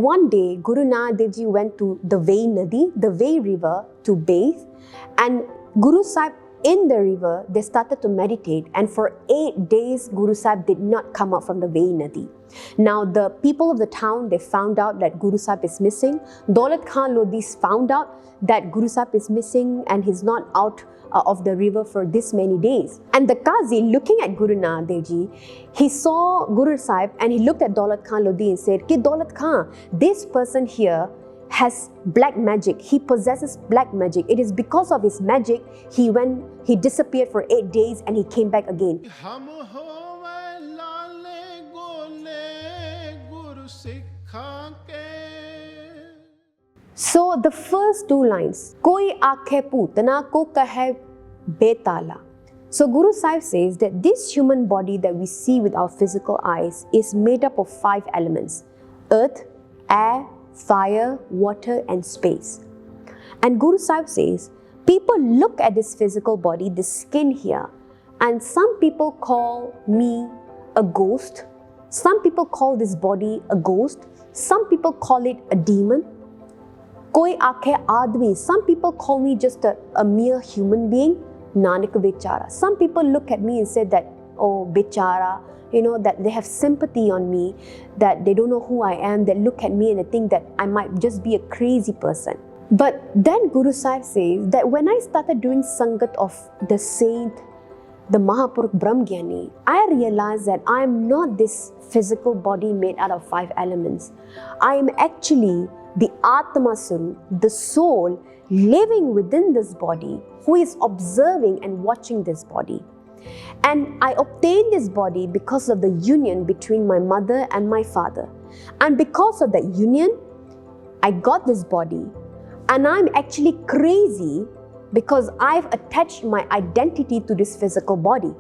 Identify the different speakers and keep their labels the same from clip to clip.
Speaker 1: one day, Guru Nanak Dev Ji went to the Vai Nadi, the Vai river, to bathe, and Guru Sahib in the river, they started to meditate, and for 8 days, Guru Sahib did not come up from the Vai Nadi. Now, the people of the town, they found out that Guru Sahib is missing. Daulat Khan Lodhi found out that Guru Sahib is missing and he's not out of the river for this many days. And the Qazi, looking at Guru Nanak Dev Ji, he saw Guru Sahib and he looked at Daulat Khan Lodhi and said, Ki Daulat Khan, this person here has black magic. He possesses black magic. It is because of his magic he disappeared for 8 days and he came back again. So the first 2 lines, Koi aakhe putana ko kahe betala. So Guru Sahib says that this human body that we see with our physical eyes is made up of 5 elements: earth, air, fire, water and space. And Guru Sahib says, people look at this physical body, this skin here, and some people call me a ghost. Some people call this body a ghost. Some people call it a demon. Koi aakhe aadmi. Some people call me just a mere human being. Nanak Bichara. Some people look at me and say that, oh, Bichara, that they have sympathy on me, that they don't know who I am, they look at me and they think that I might just be a crazy person. But then Guru Sahib says that when I started doing Sangat of the saint, the Mahapurukh Brahmgyani, I realized that I am not this physical body made out of 5 elements. I am actually the Atma Sarup, the soul living within this body, who is observing and watching this body. And I obtained this body because of the union between my mother and my father. And because of that union, I got this body. And I'm actually crazy because I've attached my identity to this physical body.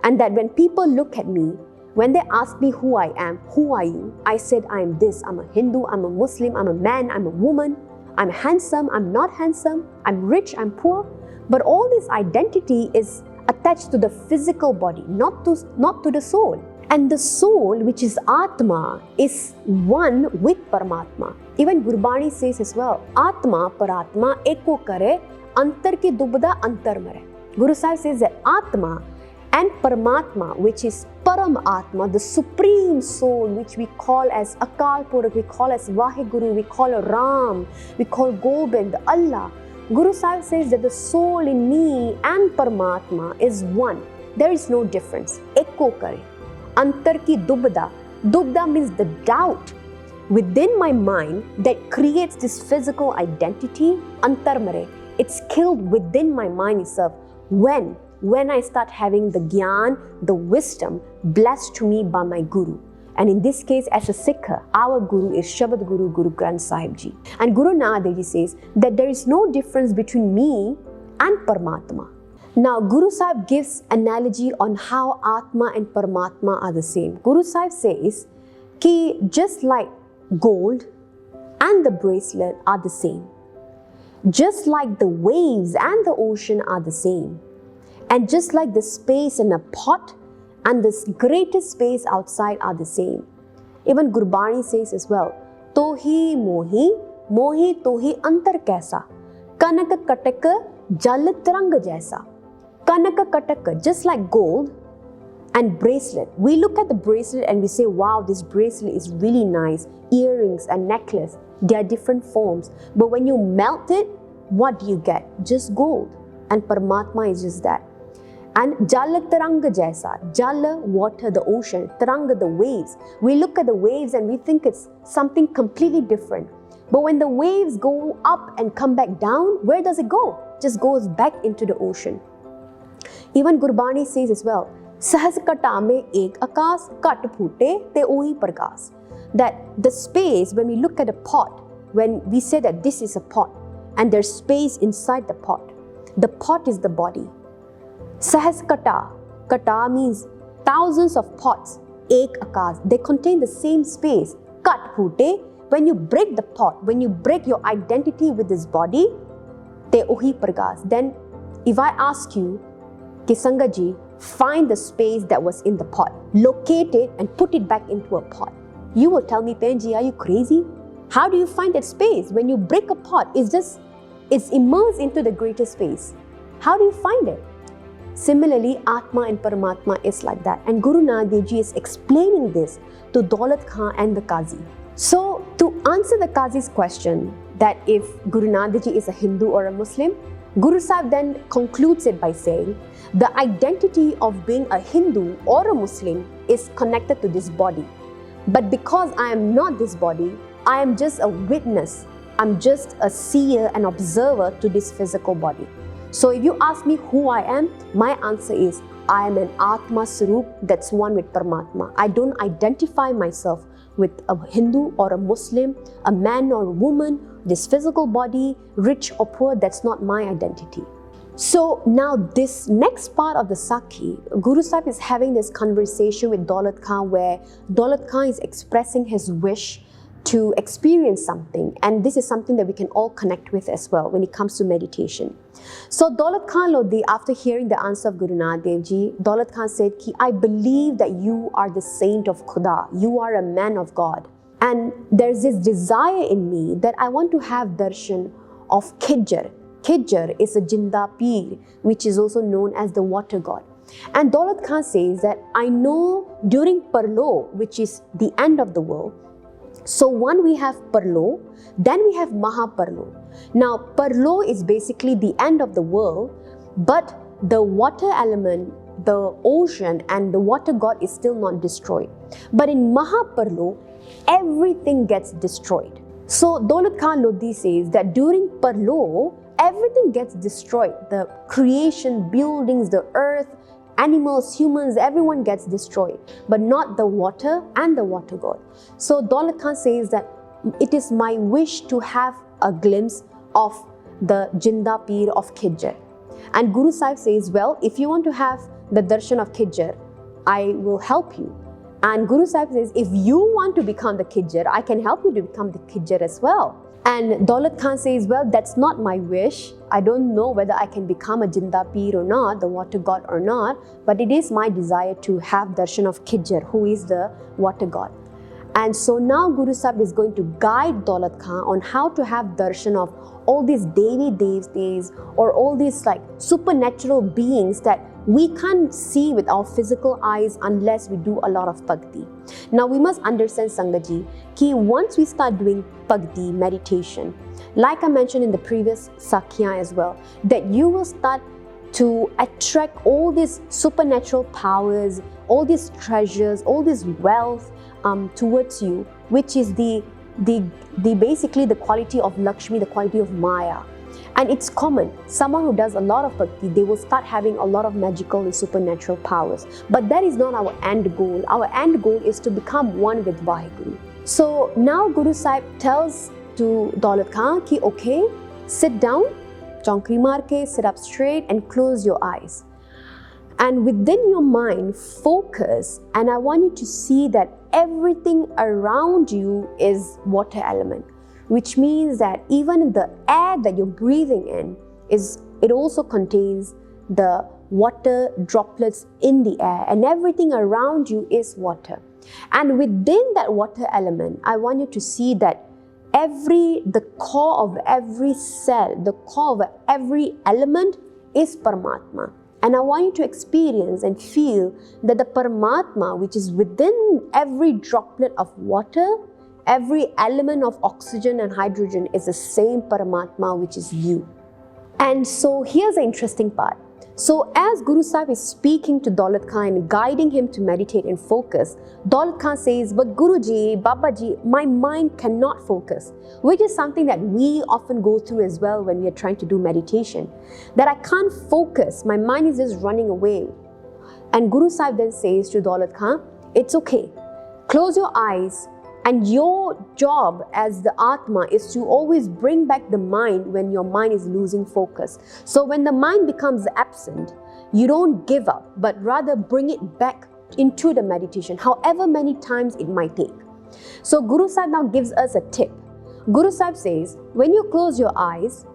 Speaker 1: And that when people look at me, when they ask me who I am, who are you? I said I am this. I'm a Hindu, I'm a Muslim, I'm a man, I'm a woman. I'm handsome, I'm not handsome, I'm rich, I'm poor. But all this identity is attached to the physical body, not to the soul. And the soul, which is Atma, is one with Paramatma. Even Gurbani says as well, Atma, Paratma, eko kare, antar ki dubda antar mare. Guru Sahib says that Atma and Paramatma, which is Param Atma, the supreme soul, which we call as Akal Purakh, we call as WhyGuru, we call Ram, we call Gobind, Allah. Guru Sahib says that the soul in me and Paramatma is one. There is no difference. Eko kare. Antar ki dubda. Dubda means the doubt within my mind that creates this physical identity. Antar mare. It's killed within my mind itself. When I start having the gyan, the wisdom blessed to me by my Guru. And in this case, as a Sikh, our Guru is Shabad Guru, Guru Granth Sahib Ji. And Guru Nanak Dev Ji says that there is no difference between me and Paramatma. Now, Guru Sahib gives analogy on how Atma and Paramatma are the same. Guru Sahib says ki just like gold and the bracelet are the same, just like the waves and the ocean are the same, and just like the space in a pot and this greatest space outside are the same. Even Gurbani says as well, Tohi mohi, mohi tohi antar kaisa, kanak katak jal tarang jaisa. Kanak katak, just like gold and bracelet. We look at the bracelet and we say, wow, this bracelet is really nice. Earrings and necklace, they are different forms. But when you melt it, what do you get? Just gold. And Paramatma is just that. And Jal Taranga Jaisa, Jal, water, the ocean, Taranga, the waves. We look at the waves and we think it's something completely different. But when the waves go up and come back down, where does it go? Just goes back into the ocean. Even Gurbani says as well, Sahas kata mein ek akas, kat phute te ohi prakas. That the space, when we look at a pot, when we say that this is a pot and there's space inside the pot is the body. Sahas kata means thousands of pots, ek akas, they contain the same space. Kat phute, when you break the pot, when you break your identity with this body, te ohi prakas. Then if I ask you, Ki Sangaji, find the space that was in the pot, locate it and put it back into a pot. You will tell me, Penji, are you crazy? How do you find that space? When you break a pot, it's immersed into the greater space. How do you find it? Similarly, Atma and Paramatma is like that. And Guru Nanak Dev Ji is explaining this to Daulat Khan and the Qazi. So, to answer the Qazi's question that if Guru Nanak Dev Ji is a Hindu or a Muslim, Guru Sahib then concludes it by saying, the identity of being a Hindu or a Muslim is connected to this body. But because I am not this body, I am just a witness. I'm just a seer and observer to this physical body. So if you ask me who I am, my answer is, I am an Atma Sarup that's one with Paramatma. I don't identify myself with a Hindu or a Muslim, a man or a woman, this physical body, rich or poor, that's not my identity. So now this next part of the Sakhi, Guru Sahib is having this conversation with Daulat Khan where Daulat Khan is expressing his wish to experience something, and this is something that we can all connect with as well when it comes to meditation. So Daulat Khan Lodhi, after hearing the answer of Guru Nanak Dev Ji, Daulat Khan said, I believe that you are the saint of Khuda, you are a man of God. And there's this desire in me that I want to have darshan of Khidjar. Khidjar is a Jinda Peer, which is also known as the water god. And Daulat Khan says that I know during Parlo, which is the end of the world, so one we have Parlo, then we have Mahaparlo. Now Parlo is basically the end of the world, but the water element, the ocean and the water god is still not destroyed. But in Mahaparlo, everything gets destroyed. So Daulat Khan Lodhi says that during Parlo, everything gets destroyed. The creation, buildings, the earth, animals, humans, everyone gets destroyed, but not the water and the water god. So Daulat Khan says that it is my wish to have a glimpse of the Jinda Peer of Khidjar. And Guru Sahib says, well, if you want to have the darshan of Khidjar, I will help you. And Guru Sahib says, if you want to become the Khidjar, I can help you to become the Khidjar as well. And Daulat Khan says, well, that's not my wish. I don't know whether I can become a Jinda Peer or not, the water god or not, but it is my desire to have darshan of Khidjar, who is the water god. And so now Guru Sahib is going to guide Daulat Khan on how to have darshan of all these Devi Devtas or all these like supernatural beings that we can't see with our physical eyes unless we do a lot of bhakti. Now we must understand, Sangaji, ki once we start doing bhakti, meditation, like I mentioned in the previous Sakhya as well, that you will start to attract all these supernatural powers, all these treasures, all this wealth towards you, which is the basically the quality of Lakshmi, the quality of Maya. And it's common. Someone who does a lot of bhakti, they will start having a lot of magical and supernatural powers. But that is not our end goal. Our end goal is to become one with WhyGuru. So now Guru Sahib tells to Daulat Khan ki okay, sit down, chankri maar ke, sit up straight and close your eyes. And within your mind, focus, and I want you to see that everything around you is water element, which means that even the air that you're breathing in, it also contains the water droplets in the air, and everything around you is water. And within that water element, I want you to see that the core of every cell, the core of every element is Paramatma. And I want you to experience and feel that the Paramatma, which is within every droplet of water, every element of oxygen and hydrogen, is the same Paramatma, which is you. And so here's the interesting part. So as Guru Sahib is speaking to Daulat Khan and guiding him to meditate and focus, Daulat Khan says, but Guruji, Babaji, my mind cannot focus, which is something that we often go through as well when we are trying to do meditation, that I can't focus, my mind is just running away. And Guru Sahib then says to Daulat Khan, it's okay, close your eyes, and your job as the Atma is to always bring back the mind when your mind is losing focus. So when the mind becomes absent, you don't give up, but rather bring it back into the meditation, however many times it might take. So Guru Sahib now gives us a tip. Guru Sahib says, when you close your eyes,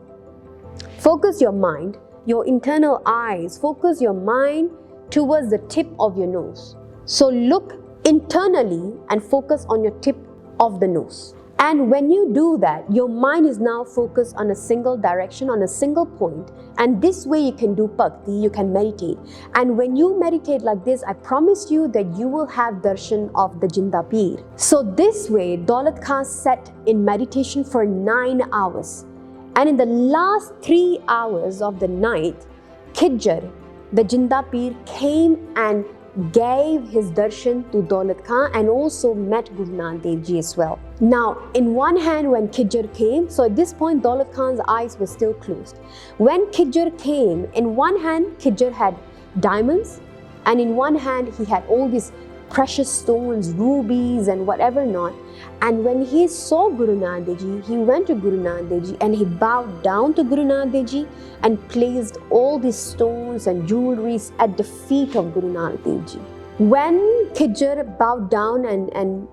Speaker 1: focus your mind, your internal eyes, focus your mind towards the tip of your nose. So look internally and focus on your tip of the nose. And when you do that, your mind is now focused on a single direction, on a single point. And this way you can do bhakti, you can meditate. And when you meditate like this, I promise you that you will have darshan of the Jinda Peer. So this way, Daulat Khan sat in meditation for 9 hours. And in the last 3 hours of the night, Khidjar, the Jinda Peer, came and gave his darshan to Daulat Khan and also met Guru Nanak Dev Ji as well. Now, in one hand when Khidjar came, so at this point Daulat Khan's eyes were still closed. When Khidjar came, in one hand Khidjar had diamonds, and in one hand he had all these precious stones, rubies and whatever not. And when he saw Guru Nanak Dev Ji, he went to Guru Nanak Dev Ji and he bowed down to Guru Nanak Dev Ji and placed all these stones and jewelries at the feet of Guru Nanak Dev Ji. When Khidjar bowed down and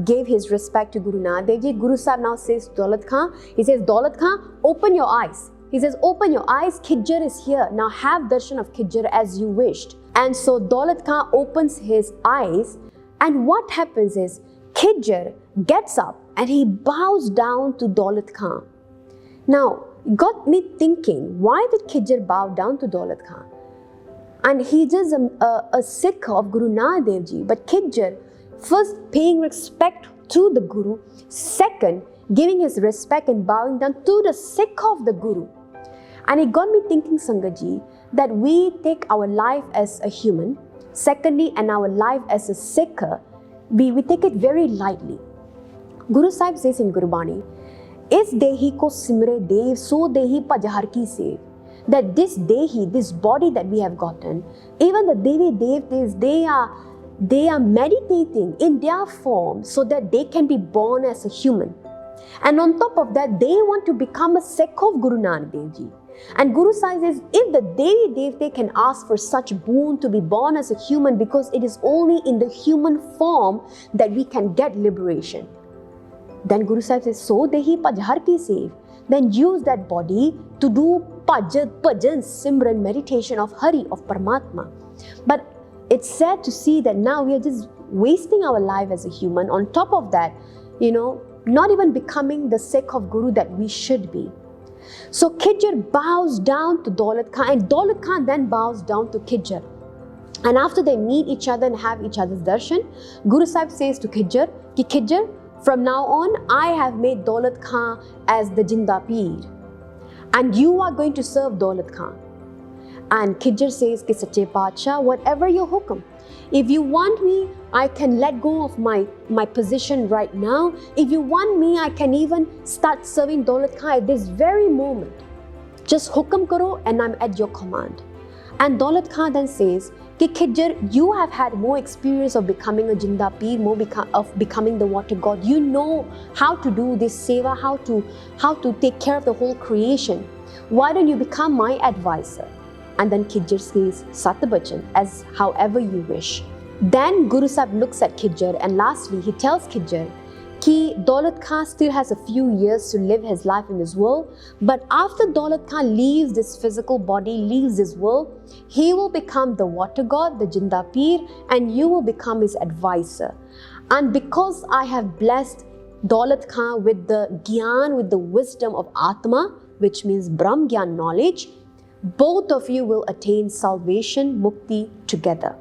Speaker 1: gave his respect to Guru Nanak Dev Ji, Guru Sahib now says to Daulat Khan, he says, Daulat Khan, open your eyes. He says, open your eyes, Khidjar is here. Now have darshan of Khidjar as you wished. And so Daulat Khan opens his eyes, and what happens is Khidjar gets up and he bows down to Daulat Khan. Now, it got me thinking, why did Khidjar bow down to Daulat Khan? And he is a Sikh of Guru Nanak Dev Ji, but Khidjar, first paying respect to the Guru, second giving his respect and bowing down to the Sikh of the Guru. And it got me thinking, Sangaji, that we take our life as a human, secondly, and our life as a Sikh, we take it very lightly. Guru Sahib says in Gurbani, Is dehi ko simre dev, so dehi pajhar ki sev. That this dehi, this body that we have gotten, even the Devi Devtas, they are meditating in their form so that they can be born as a human. And on top of that, they want to become a Sikh of Guru Nanak Dev Ji. And Guru Sahib says, if the Devi Devta can ask for such boon to be born as a human, because it is only in the human form that we can get liberation. Then Guru Sahib says, so dehi pajhar ki sev. Then use that body to do bhajan, simran, meditation of Hari, of Paramatma. But it's sad to see that now we are just wasting our life as a human. On top of that, not even becoming the Sikh of Guru that we should be. So Khidjar bows down to Daulat Khan, and Daulat Khan then bows down to Khidjar. And after they meet each other and have each other's darshan, Guru Sahib says to Khidjar, Ki Khidjar, from now on, I have made Daulat Khan as the Jinda Peer, and you are going to serve Daulat Khan. And Khidjar says, Ki Sache Parchar, whatever your hukam. If you want me, I can let go of my position right now. If you want me, I can even start serving Daulat Khan at this very moment. Just hukam karo and I'm at your command. And Daulat Khan then says, Ki Khidjar, you have had more experience of becoming a Jinda Peer, of becoming the water god. You know how to do this seva, how to take care of the whole creation. Why don't you become my advisor? And then Khidjar says, Satbachan, as however you wish. Then Guru Sahib looks at Khidjar, and lastly he tells Khidjar, Ki Daulat Khan still has a few years to live his life in this world, but after Daulat Khan leaves this physical body, leaves this world, he will become the water god, the Jinda Peer, and you will become his advisor. And because I have blessed Daulat Khan with the Gyan, with the wisdom of Atma, which means Brahm Gyan knowledge, both of you will attain salvation, mukti together.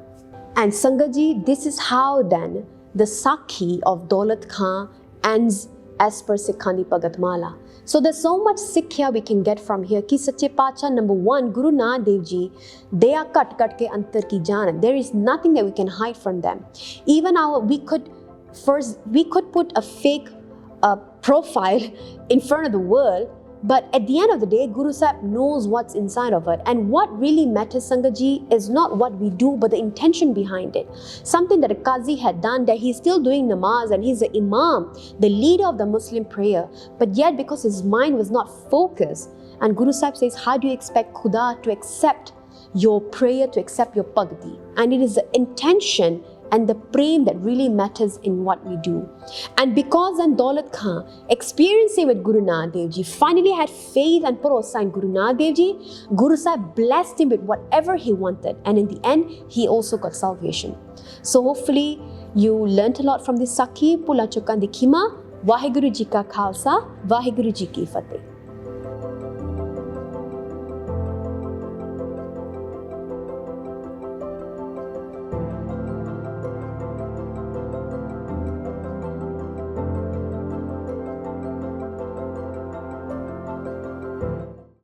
Speaker 1: And Sangaji, this is how then the Sakhi of Daulat Khan ends as per Sikha Di Bhagat Mala. So there's so much Sikhya we can get from here. Ki Sache Parchar, number one, Guru Nanak Dev Ji, they are kat ke antar ki jaan. There is nothing that we can hide from them. Even we could put a fake profile in front of the world, but at the end of the day, Guru Sahib knows what's inside of it. And what really matters, Sangaji, is not what we do, but the intention behind it. Something that a Qazi had done, that he's still doing namaz and he's the Imam, the leader of the Muslim prayer. But yet, because his mind was not focused, and Guru Sahib says, how do you expect Khuda to accept your prayer, to accept your bhakti? And it is the intention and the prem that really matters in what we do. And because then Daulat Khan, experiencing with Guru Nanak Dev Ji, finally had faith and bharosa in Guru Nanak Dev Ji, Guru Sahib blessed him with whatever he wanted. And in the end, he also got salvation. So hopefully, you learnt a lot from this Sakhi, Pula Chokan Dikhima. Waheguru ji ਕਾ ਖਾਲਸਾ, ਵਾਹਿਗੁਰੂ ਜੀ ਕੀ ਫਤਿਹ।